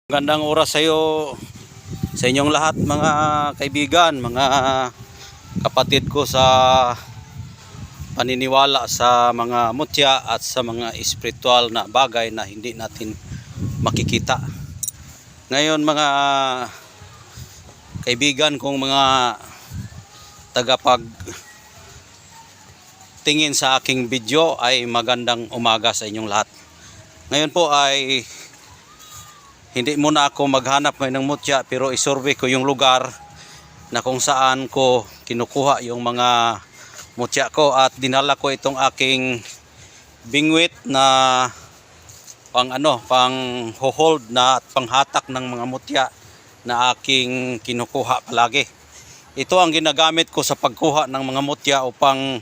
Magandang oras sa inyong lahat mga kaibigan, mga kapatid ko sa paniniwala sa mga mutya at sa mga espiritual na bagay na hindi natin makikita. Ngayon mga kaibigan kong mga tagapag tingin sa aking video ay magandang umaga sa inyong lahat. Ngayon po ay hindi muna ako maghanap ng mutya, pero isurvey ko yung lugar na kung saan ko kinukuha yung mga mutya ko, at dinala ko itong aking bingwit na pang hold na at panghatak ng mga mutya na aking kinukuha palagi. Ito ang ginagamit ko sa pagkuha ng mga mutya upang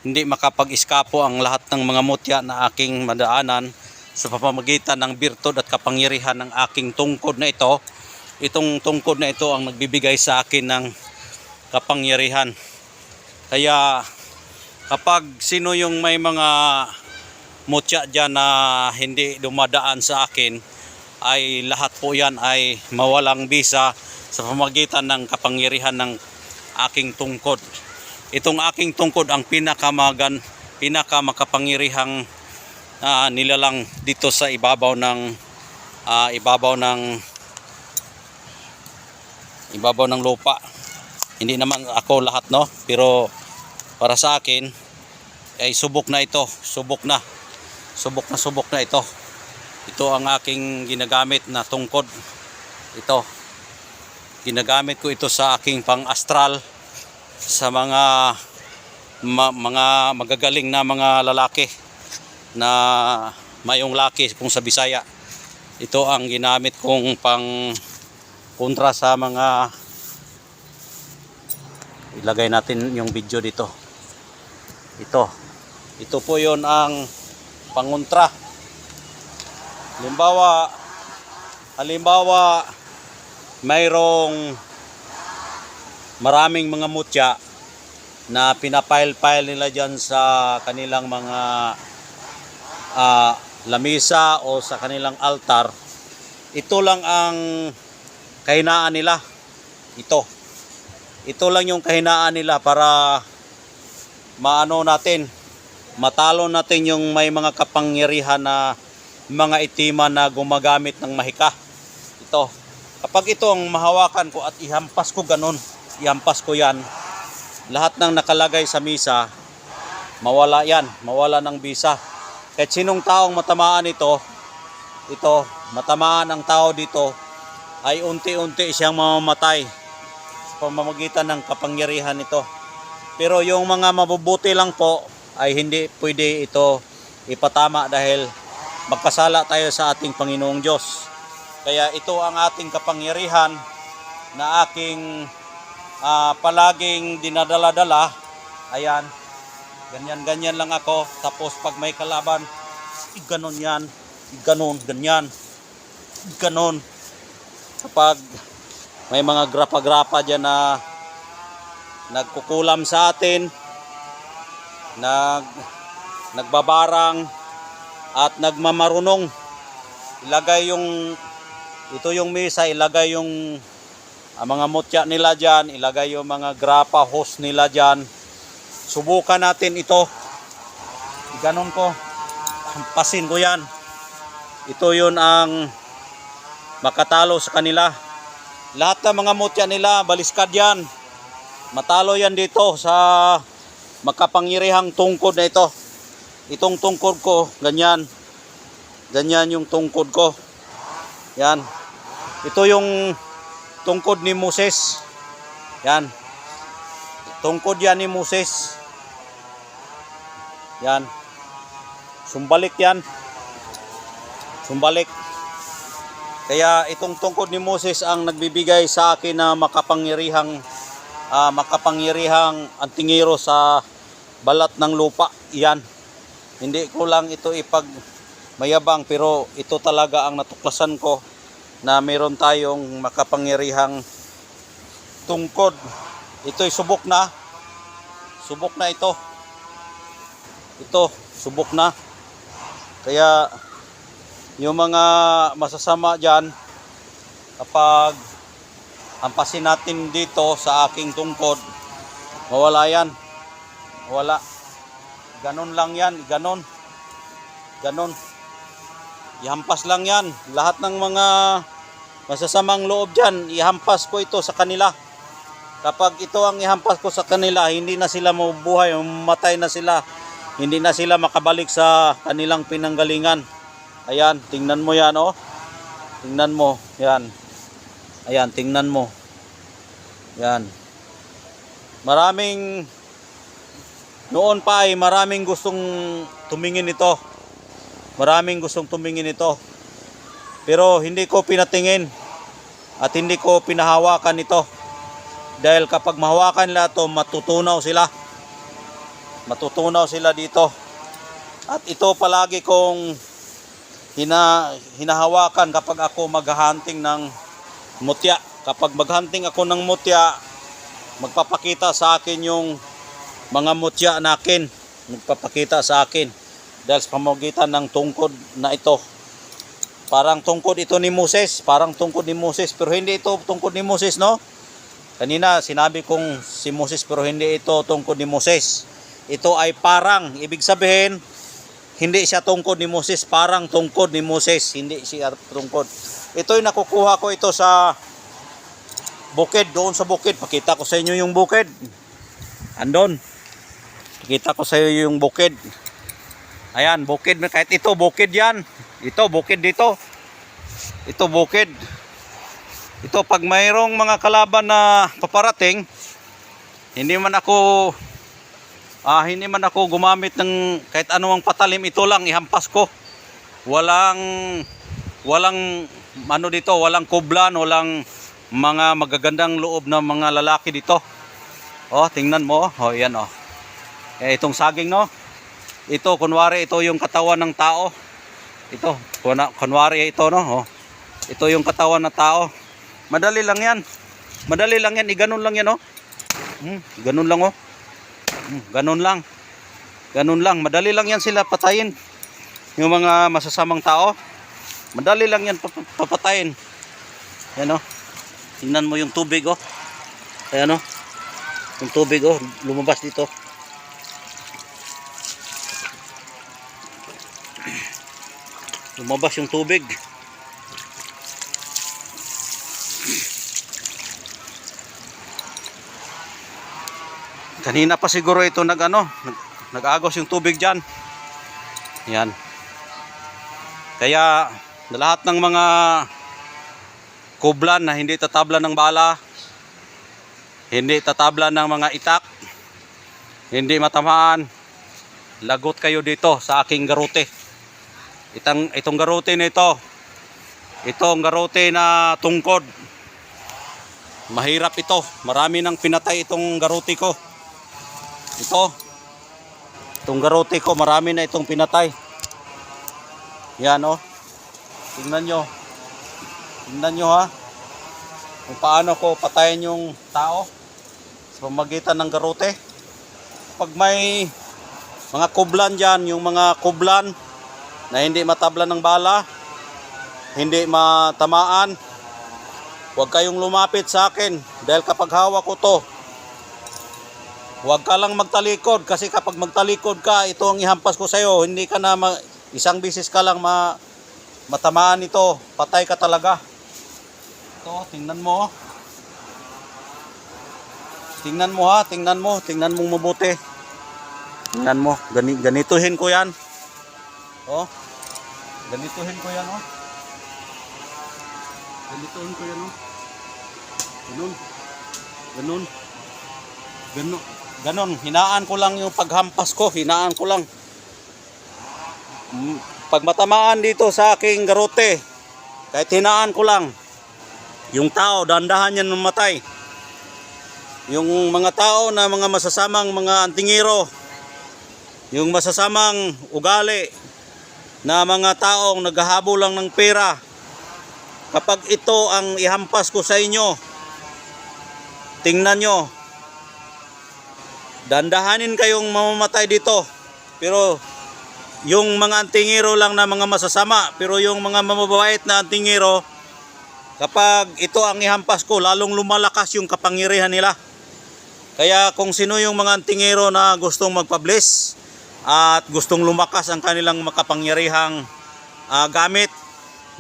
hindi makapag-iskapo ang lahat ng mga mutya na aking madaanan sa pamamagitan ng birtud at kapangyarihan ng aking tungkod na ito. Itong tungkod na ito ang nagbibigay sa akin ng kapangyarihan. Kaya kapag sino yung may mga mutya dyan na hindi dumadaan sa akin, ay lahat po yan ay mawalang bisa sa pamamagitan ng kapangyarihan ng aking tungkod. Itong aking tungkod ang pinakamakapangyarihang nilalang dito sa ibabaw ng lupa. Hindi naman ako lahat, no, pero para sa akin ay subok na ito. Subok na ito. Ito ang aking ginagamit na tungkod. Ito ginagamit ko ito sa aking pang-astral, sa mga magagaling na mga lalaki na mayong laki kung sa Bisaya. Ito ang ginamit kong pang kontra sa mga, ilagay natin yung video dito. Ito po yon ang pangontra. Halimbawa mayroong maraming mga mutya na pinapile-pile nila dyan sa kanilang mga lamisa o sa kanilang altar. Ito lang ang kahinaan nila. Ito lang yung kahinaan nila para matalo natin yung may mga kapangyarihan na mga itiman na gumagamit ng mahika. Kapag ito ang mahawakan ko at ihampas ko yan, lahat ng nakalagay sa misa mawala ng bisa. Kahit sinong taong matamaan matamaan ang tao dito, ay unti-unti siyang mamamatay sa pamamagitan ng kapangyarihan nito. Pero yung mga mabubuti lang po ay hindi pwede ito ipatama dahil magkasala tayo sa ating Panginoong Diyos. Kaya ito ang ating kapangyarihan na aking palaging dinadala-dala. Ayan. Ganyan lang ako. Tapos pag may kalaban, ganon yan. Ganyan. Kapag may mga grapa-grapa dyan na nagkukulam sa atin, nagbabarang at nagmamarunong, ito yung misa, ilagay yung mga mutya nila dyan, ilagay yung mga grapa hose nila dyan. Subukan natin ito. Ganon ko. Hampasin ko yan. Ito yun ang makatalo sa kanila. Lahat ng mga mutya nila, baliskad yan. Matalo yan dito sa makapangyarihang tungkod na ito. Itong tungkod ko, ganyan. Ganyan yung tungkod ko. Yan. Ito yung tungkod ni Moses. Yan. Tungkod yan ni Moses. Yan. Sumbalik yan. Sumbalik. Kaya itong tungkod ni Moses ang nagbibigay sa akin na makapangyarihang antingero sa balat ng lupa. Yan. Hindi ko lang ito ipagmayabang, pero ito talaga ang natuklasan ko na meron tayong makapangyarihang tungkod. Ito'y subok na ito. Subok na. Kaya yung mga masasama dyan, Kapag hampasin natin dito sa aking tungkod, mawala yan. Wala. Ganon lang yan. Ganon. Ganon. Ihampas lang yan. Lahat ng mga masasamang loob dyan, ihampas ko ito sa kanila. Kapag ito ang ihampas ko sa kanila, hindi na sila mabubuhay, mamatay na sila. Hindi na sila makabalik sa kanilang pinanggalingan. Ayan, tingnan mo yan, oh. Tingnan mo, yan. Ayan, tingnan mo. Yan. Noon pa ay maraming gustong tumingin ito. Maraming gustong tumingin ito. Pero hindi ko pinatingin at hindi ko pinahawakan ito. Dahil kapag mahawakan nila ito, matutunaw sila. Matutunaw sila dito. At ito palagi kong hinahawakan kapag ako maghahunting ng mutya. Kapag maghunting ako ng mutya, magpapakita sa akin yung mga mutya nakin. Magpapakita sa akin. Dahil sa pamamagitan ng tungkod na ito. Parang tungkod ito ni Moses. Parang tungkod ni Moses. Pero hindi ito tungkod ni Moses, no? Kanina sinabi kong si Moses, pero hindi ito tungkod ni Moses. Ito ay parang. Ibig sabihin, hindi siya tungkod ni Moses. Parang tungkod ni Moses. Hindi siya tungkod. Ito'y nakukuha ko ito sa bukid. Doon sa bukid. Pakita ko sa inyo yung bukid. Andon. Pakita ko sa inyo yung bukid. Ayan, bukid. Kahit ito, bukid yan. Ito, bukid dito. Ito, bukid. Ito, pag mayroong mga kalaban na paparating, hindi man ako gumamit ng kahit anumang patalim. Ito lang, ihampas ko. Walang ano dito, walang kublan, walang mga magagandang loob na mga lalaki dito. Oh, tingnan mo. Oh, yan oh. Itong saging, no? Ito, kunwari, ito yung katawan ng tao. Ito, kunwari ito, no? Oh. Ito yung katawan ng tao. Madali lang yan. Madali lang yan. Iganon lang yan, oh. Ganon lang, oh. Ganon lang. Ganon lang. Madali lang yan sila patayin. Yung mga masasamang tao. Madali lang yan papatayin. Yan, oh. Tingnan mo yung tubig, oh. Ayan, oh. Yung tubig, oh. Lumabas dito. Lumabas yung tubig. Kanina pa siguro ito nag-agos yung tubig diyan. Yan. Kaya lahat ng mga kublan na hindi tatablan ng bala, hindi tatablan ng mga itak, hindi matamaan, lagot kayo dito sa aking garote. Itong garote nito, itong garote na tungkod, mahirap ito. Marami nang pinatay itong garote ko. Itong garote ko, marami na itong pinatay. Yan, oh. Tingnan nyo. Tingnan nyo, ha, kung paano ko patayin yung tao sa pamamagitan ng garote. Pag may mga kublan dyan, yung mga kublan na hindi matablan ng bala, hindi matamaan, huwag kayong lumapit sa akin. Dahil kapag hawak ko to, huwag ka lang magtalikod. Kasi kapag magtalikod ka, ito ang ihampas ko sa'yo. Hindi ka na isang bisis ka lang matamaan ito. Patay ka talaga. Ito, tingnan mo. Tingnan mo, ha. Tingnan mo. Tingnan mo mabuti. Tingnan mo. Ganituhin ko yan. Oh. Ganituhin ko yan, oh. Ganituhin ko yan, oh. Ganun. Ganun. Ganun. Ganon, hinaan ko lang yung paghampas ko, hinaan ko lang. Pag matamaan dito sa aking garote, kahit hinaan ko lang, yung tao, dandahan yan mamatay. Yung mga tao na mga masasamang mga antingero, yung masasamang ugali na mga taong naghahabol lang ng pera, kapag ito ang ihampas ko sa inyo, tingnan nyo, dandahanin kayong mamamatay dito. Pero yung mga antingero lang na mga masasama, pero yung mga mababait na antingero, Kapag ito ang ihampas ko, lalong lumalakas yung kapangyarihan nila. Kaya kung sino yung mga antingero na gustong magpa-bless at gustong lumakas ang kanilang makapangyarihang gamit,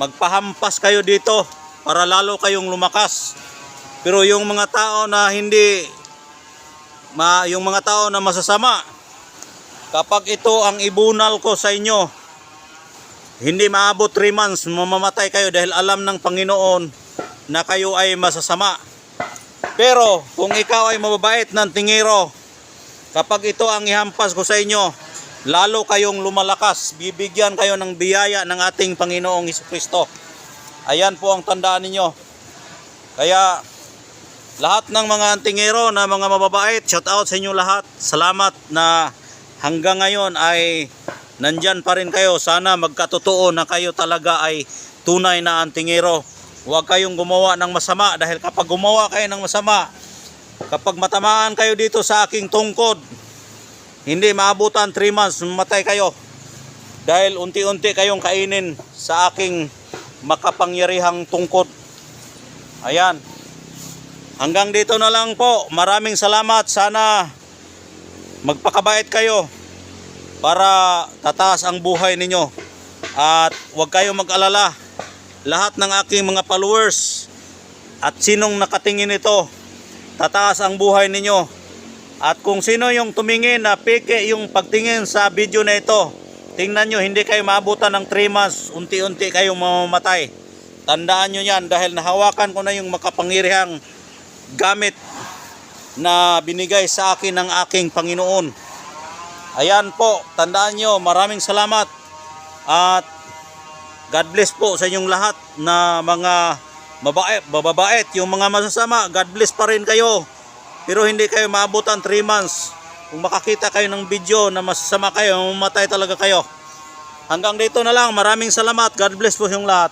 magpahampas kayo dito para lalo kayong lumakas. Pero yung mga tao na yung mga tao na masasama, kapag ito ang ibunal ko sa inyo, hindi maabot 3 months, mamamatay kayo dahil alam ng Panginoon na kayo ay masasama. Pero kung ikaw ay mababait ng tingero, kapag ito ang ihampas ko sa inyo, lalo kayong lumalakas, bibigyan kayo ng biyaya ng ating Panginoong Hesukristo. Ayan po ang tandaan ninyo. Kaya lahat ng mga antingero na mga mababait, shout out sa inyo lahat. Salamat na hanggang ngayon ay nandyan pa rin kayo. Sana magkatotoo na kayo talaga ay tunay na antingero. Huwag kayong gumawa ng masama, dahil kapag gumawa kayo ng masama, kapag matamaan kayo dito sa aking tungkod, hindi maabutan 3 months, mamatay kayo. Dahil unti-unti kayong kainin sa aking makapangyarihang tungkod. Ayan. Hanggang dito na lang po. Maraming salamat. Sana magpakabait kayo para tataas ang buhay ninyo. At huwag kayong mag-alala. Lahat ng aking mga followers at sinong nakatingin ito, tataas ang buhay ninyo. At kung sino yung tumingin na peke yung pagtingin sa video na ito, tingnan nyo, hindi kayo maabutan ng 3 months, unti-unti kayong mamamatay. Tandaan nyo yan, dahil nahawakan ko na yung makapangyarihang gamit na binigay sa akin ng aking Panginoon. Ayan po, tandaan nyo, maraming salamat. At God bless po sa inyong lahat na mga mababait, yung mga masasama, God bless pa rin kayo. Pero hindi kayo maabutan 3 months. Kung makakita kayo ng video na masasama kayo, mamatay talaga kayo. Hanggang dito na lang, maraming salamat. God bless po yung lahat.